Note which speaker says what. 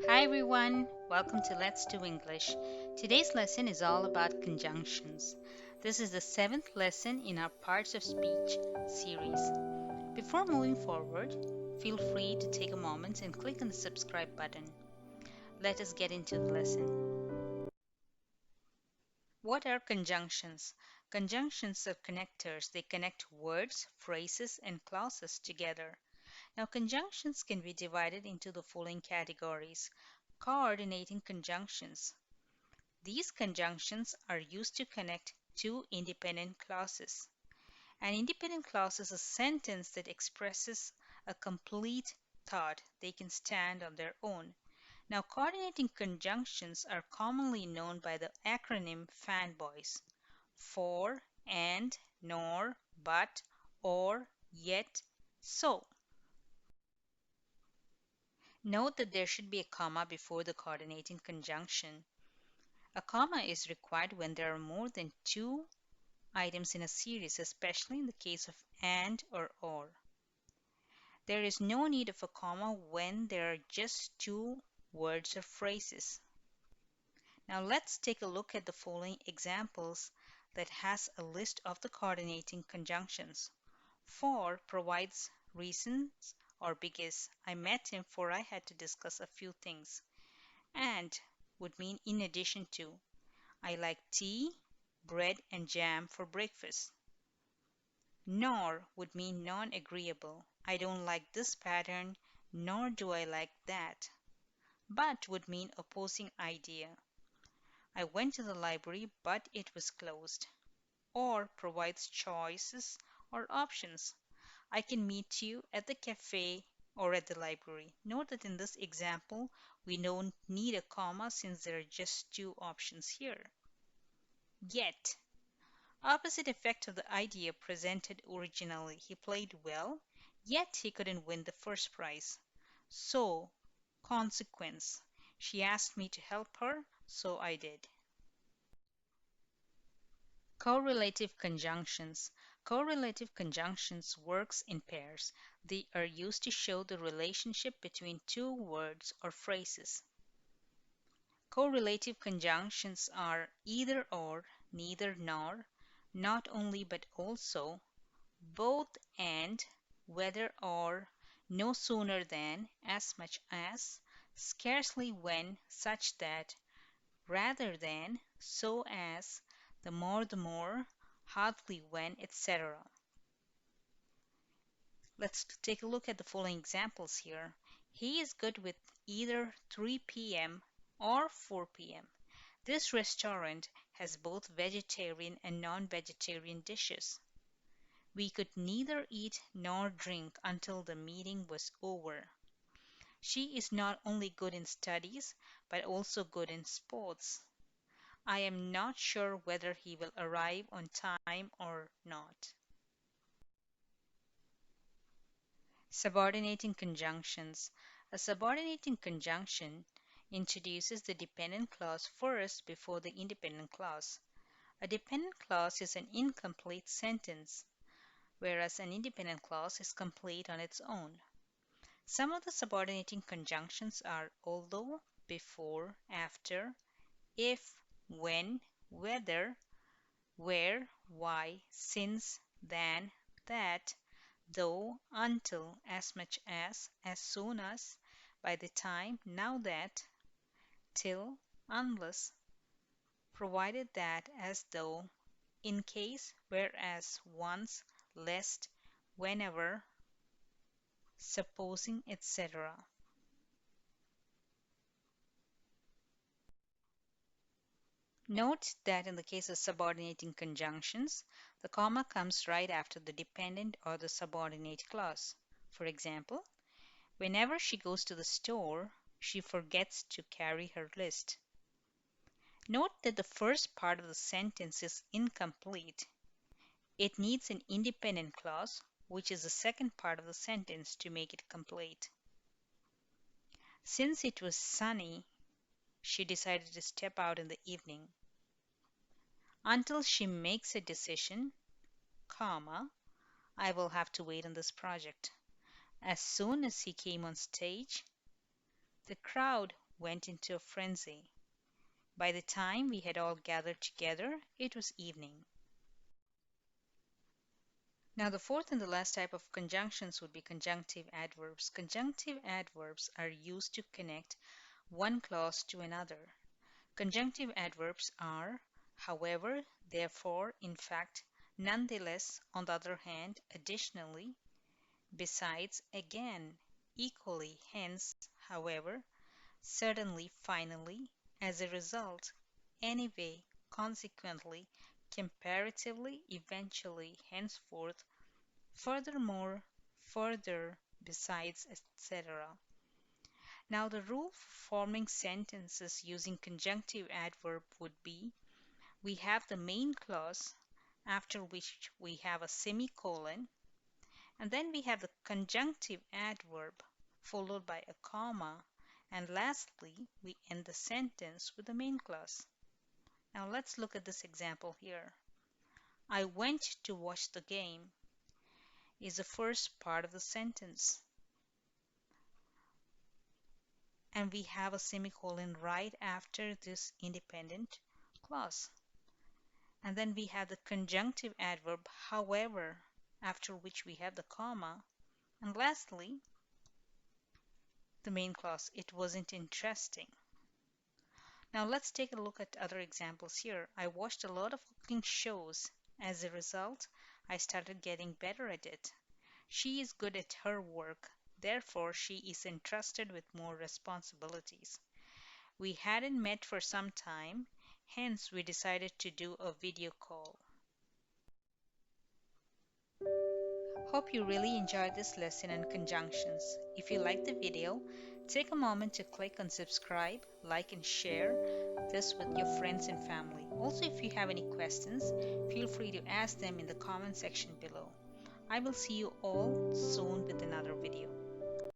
Speaker 1: Hi everyone, welcome to Let's Do English. Today's lesson is all about conjunctions. This is the seventh lesson in our Parts of Speech series. Before moving forward, feel free to take a moment and click on the subscribe button. Let us get into the lesson. What are conjunctions? Conjunctions are connectors. They connect words, phrases, and clauses together. Now, conjunctions can be divided into the following categories. Coordinating conjunctions. These conjunctions are used to connect two independent clauses. An independent clause is a sentence that expresses a complete thought. They can stand on their own. Now, coordinating conjunctions are commonly known by the acronym FANBOYS: for, and, nor, but, or, yet, so. Note that there should be a comma before the coordinating conjunction. A comma is required when there are more than two items in a series, especially in the case of and or. There is no need of a comma when there are just two words or phrases. Now let's take a look at the following examples that has a list of the coordinating conjunctions. For provides reasons or because I met him for I had to discuss a few things. And would mean in addition to. I like tea, bread, and jam for breakfast. Nor would mean non-agreeable. I don't like this pattern, nor do I like that. But would mean opposing idea. I went to the library, but it was closed. Or provides choices or options. I can meet you at the cafe or at the library. Note that in this example, we don't need a comma since there are just two options here. Yet, opposite effect of the idea presented originally. He played well, yet he couldn't win the first prize. So, consequence. She asked me to help her, so I did. Correlative conjunctions. Correlative conjunctions works in pairs. They are used to show the relationship between two words or phrases. Correlative conjunctions are either or, neither nor, not only but also, both and, whether or, no sooner than, as much as, scarcely when, such that, rather than, so as, the more, hardly when, etc. Let's take a look at the following examples here. He is good with either 3 p.m. or 4 p.m. This restaurant has both vegetarian and non-vegetarian dishes. We could neither eat nor drink until the meeting was over. She is not only good in studies, but also good in sports. I am not sure whether he will arrive on time or not. Subordinating conjunctions. A subordinating conjunction introduces the dependent clause first before the independent clause. A dependent clause is an incomplete sentence, whereas an independent clause is complete on its own. Some of the subordinating conjunctions are although, before, after, if, when, whether, where, why, since, than, that, though, until, as much as soon as, by the time, now that, till, unless, provided that, as though, in case, whereas, once, lest, whenever, supposing, etc. Note that in the case of subordinating conjunctions, the comma comes right after the dependent or the subordinate clause. For example, whenever she goes to the store, she forgets to carry her list. Note that the first part of the sentence is incomplete. It needs an independent clause, which is the second part of the sentence, to make it complete. Since it was sunny, she decided to step out in the evening. Until she makes a decision, comma, I will have to wait on this project. As soon as he came on stage, the crowd went into a frenzy. By the time we had all gathered together, it was evening. Now, the fourth and the last type of conjunctions would be conjunctive adverbs. Conjunctive adverbs are used to connect one clause to another. Conjunctive adverbs are, however, therefore, in fact, nonetheless, on the other hand, additionally, besides, again, equally, hence, however, certainly, finally, as a result, anyway, consequently, comparatively, eventually, henceforth, furthermore, further, besides, etc. Now, the rule for forming sentences using conjunctive adverb would be we have the main clause, after which we have a semicolon, and then we have the conjunctive adverb followed by a comma, and lastly, we end the sentence with the main clause. Now, let's look at this example here. I went to watch the game is the first part of the sentence, and we have a semicolon right after this independent clause. And then we have the conjunctive adverb however, after which we have the comma, and lastly, the main clause, it wasn't interesting. Now let's take a look at other examples here. I watched a lot of cooking shows. As a result, I started getting better at it. She is good at her work, therefore she is entrusted with more responsibilities. We hadn't met for some time, hence we decided to do a video call. Hope you really enjoyed this lesson on conjunctions. If you liked the video, take a moment to click on subscribe, like and share this with your friends and family. Also, if you have any questions, feel free to ask them in the comment section below. I will see you all soon with another video.